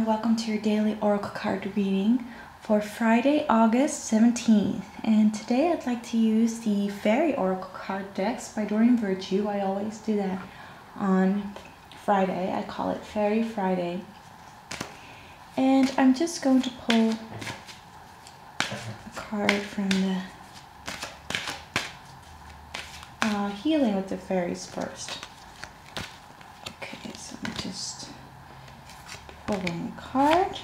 welcome to your daily oracle card reading for Friday, August 17th. And today I'd like to use the Fairy Oracle card decks by Doreen Virtue. I always do that on Friday. I call it Fairy Friday. And I'm just going to pull a card from the Healing with the Fairies first. Okay, so I'm just pulling a card.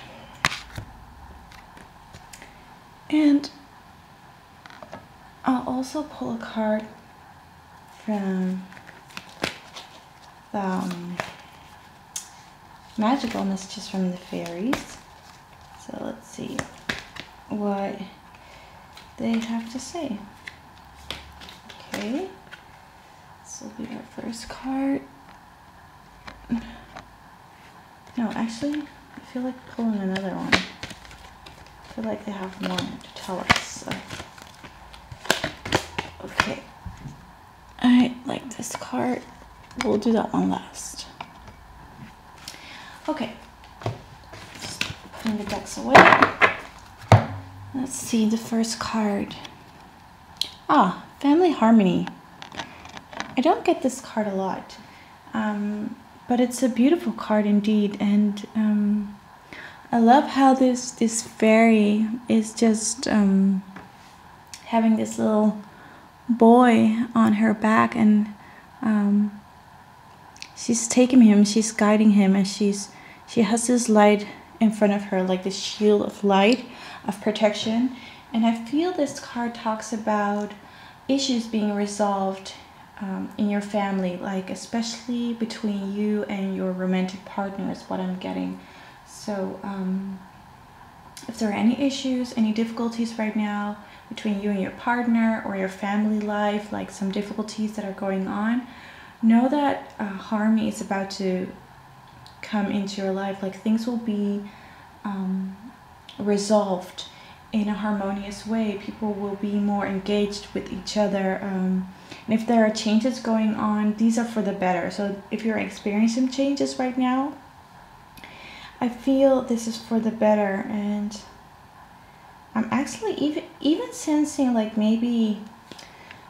And I'll also pull a card from the magical messages from the fairies. So let's see what they have to say. Okay, this will be our first card. No, actually, I feel like pulling another one. I feel like they have more to tell us. So. Okay, I like this card. We'll do that one last. Okay, just putting the decks away. Let's see the first card. Family Harmony. I don't get this card a lot, but it's a beautiful card indeed, and I love how this fairy is just having this little boy on her back, and she's taking him, she's guiding him, and she has this light in front of her, like this shield of light, of protection. And I feel this card talks about issues being resolved in your family, like especially between you and your romantic partner is what I'm getting. So if there are any issues, any difficulties right now between you and your partner or your family life, like some difficulties that are going on, know that harmony is about to come into your life. Like things will be resolved in a harmonious way. People will be more engaged with each other. And if there are changes going on, these are for the better. So if you're experiencing changes right now, I feel this is for the better. And I'm actually even sensing like maybe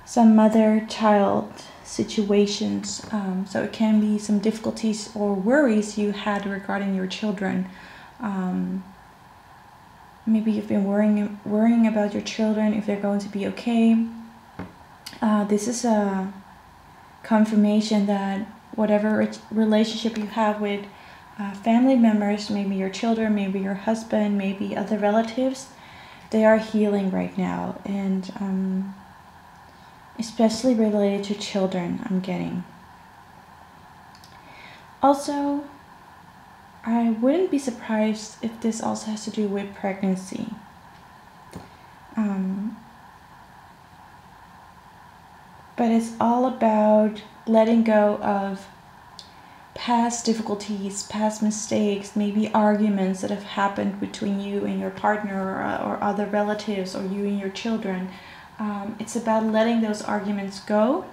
some mother-child situations. So it can be some difficulties or worries you had regarding your children. Maybe you've been worrying about your children, if they're going to be okay. This is a confirmation that whatever relationship you have with family members, maybe your children, maybe your husband, maybe other relatives, they are healing right now, and especially related to children, I'm getting. Also, I wouldn't be surprised if this also has to do with pregnancy. But it's all about letting go of past difficulties, past mistakes, maybe arguments that have happened between you and your partner or other relatives, or you and your children. It's about letting those arguments go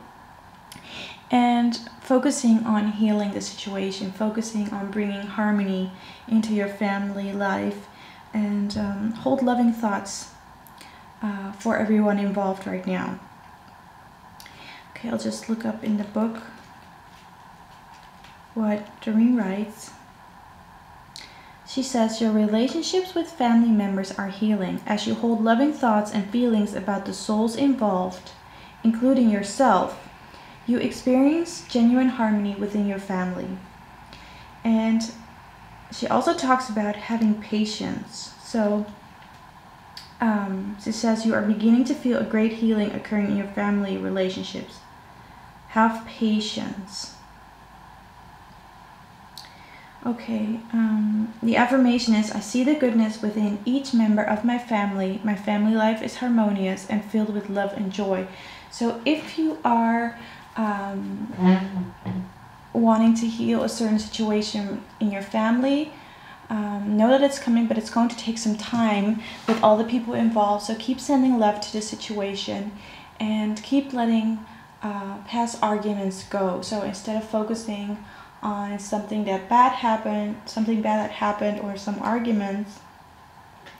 and focusing on healing the situation, focusing on bringing harmony into your family life, and hold loving thoughts for everyone involved right now. Okay, I'll just look up in the book what Doreen writes. She says, your relationships with family members are healing as you hold loving thoughts and feelings about the souls involved, including yourself. You experience genuine harmony within your family. And she also talks about having patience. So she says you are beginning to feel a great healing occurring in your family relationships. Have patience. Okay, the affirmation is, I see the goodness within each member of my family. My family life is harmonious and filled with love and joy. So if you are wanting to heal a certain situation in your family, know that it's coming, but it's going to take some time with all the people involved. So keep sending love to the situation and keep letting past arguments go. So instead of focusing on something that bad happened, something bad that happened, or some arguments,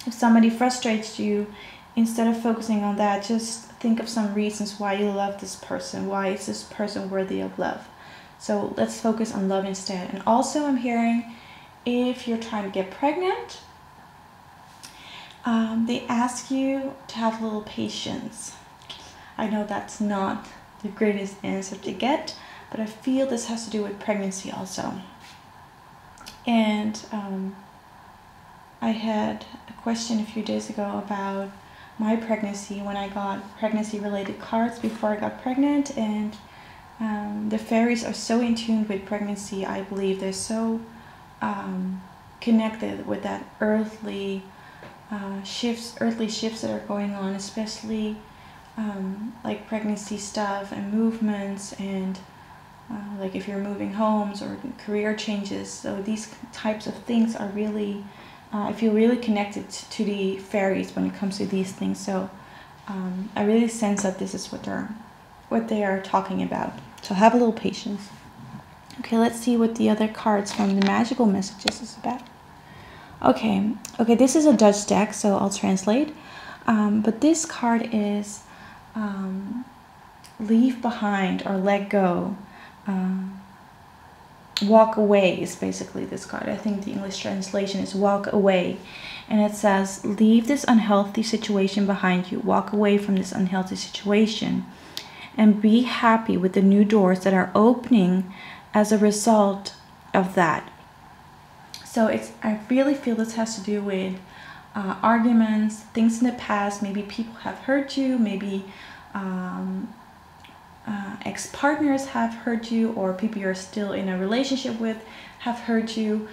if somebody frustrates you, instead of focusing on that, just think of some reasons why you love this person. Why is this person worthy of love? So let's focus on love instead. And also I'm hearing, if you're trying to get pregnant, they ask you to have a little patience. I know that's not the greatest answer to get, but I feel this has to do with pregnancy also. And I had a question a few days ago about my pregnancy, when I got pregnancy related cards before I got pregnant. And the fairies are so in tune with pregnancy. I believe they're so connected with that earthly shifts that are going on, especially like pregnancy stuff and movements, and like if you're moving homes or career changes. So these types of things are really, I feel really connected to the fairies when it comes to these things. So I really sense that this is what they are talking about. So have a little patience. Okay, let's see what the other cards from the magical messages is about. Okay, this is a Dutch deck, so I'll translate. But this card is leave behind or let go. Walk away is basically this card. I think the English translation is walk away. And it says, leave this unhealthy situation behind you. Walk away from this unhealthy situation. And be happy with the new doors that are opening as a result of that. So I really feel this has to do with arguments, things in the past. Maybe people have hurt you, maybe ex-partners have hurt you, or people you're still in a relationship with have hurt you.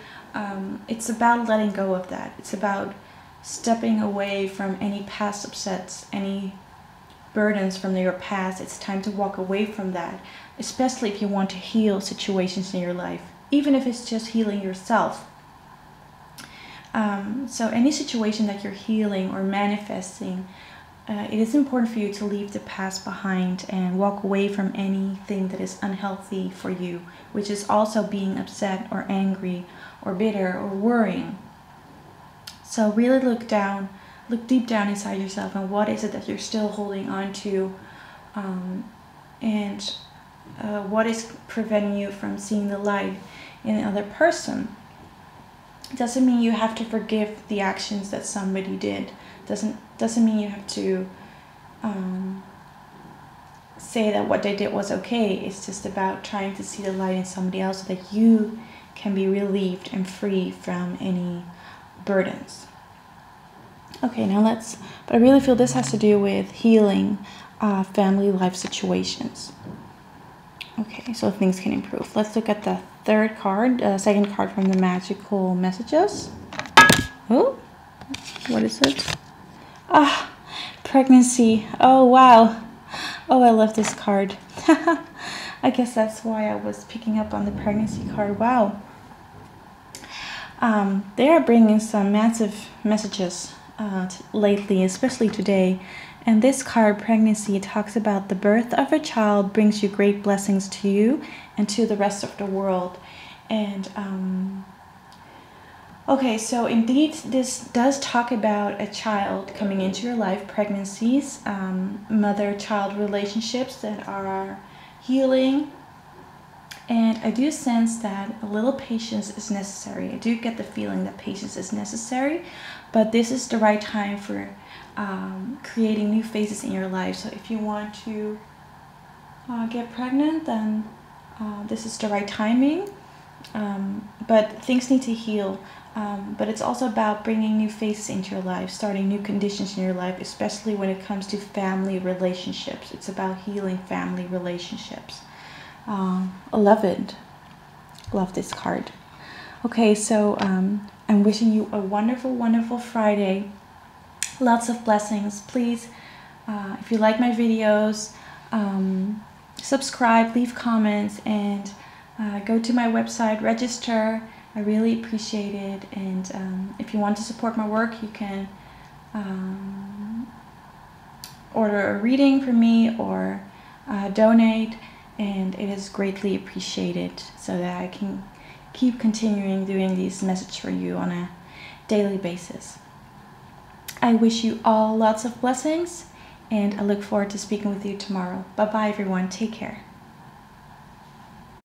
It's about letting go of that. It's about stepping away from any past upsets, any burdens from your past. It's time to walk away from that, especially if you want to heal situations in your life, even if it's just healing yourself. So any situation that you're healing or manifesting, it is important for you to leave the past behind and walk away from anything that is unhealthy for you, which is also being upset or angry or bitter or worrying. So really look deep down inside yourself, and what is it that you're still holding on to, and what is preventing you from seeing the light in the other person. It doesn't mean you have to forgive the actions that somebody did. Doesn't mean you have to say that what they did was okay. It's just about trying to see the light in somebody else so that you can be relieved and free from any burdens. Okay, but I really feel this has to do with healing family life situations. Okay, so things can improve. Let's look at the third card, second card from the magical messages. Oh, what is it? Pregnancy. Oh, wow. Oh, I love this card. I guess that's why I was picking up on the pregnancy card. Wow. They are bringing some massive messages lately, especially today. And this card, pregnancy, talks about the birth of a child brings you great blessings to you and to the rest of the world. And okay, so indeed this does talk about a child coming into your life, pregnancies, mother-child relationships that are healing. And I do sense that a little patience is necessary. I do get the feeling that patience is necessary, but this is the right time for creating new phases in your life. So if you want to get pregnant, then this is the right timing. But things need to heal. But it's also about bringing new phases into your life, starting new conditions in your life, especially when it comes to family relationships. It's about healing family relationships. I love it. Love this card. Okay, so I'm wishing you a wonderful, wonderful Friday. Lots of blessings. Please, if you like my videos, subscribe, leave comments, and go to my website, register. I really appreciate it. And if you want to support my work, you can order a reading from me, or donate, and it is greatly appreciated so that I can keep continuing doing these messages for you on a daily basis. I wish you all lots of blessings, and I look forward to speaking with you tomorrow. Bye bye everyone, take care.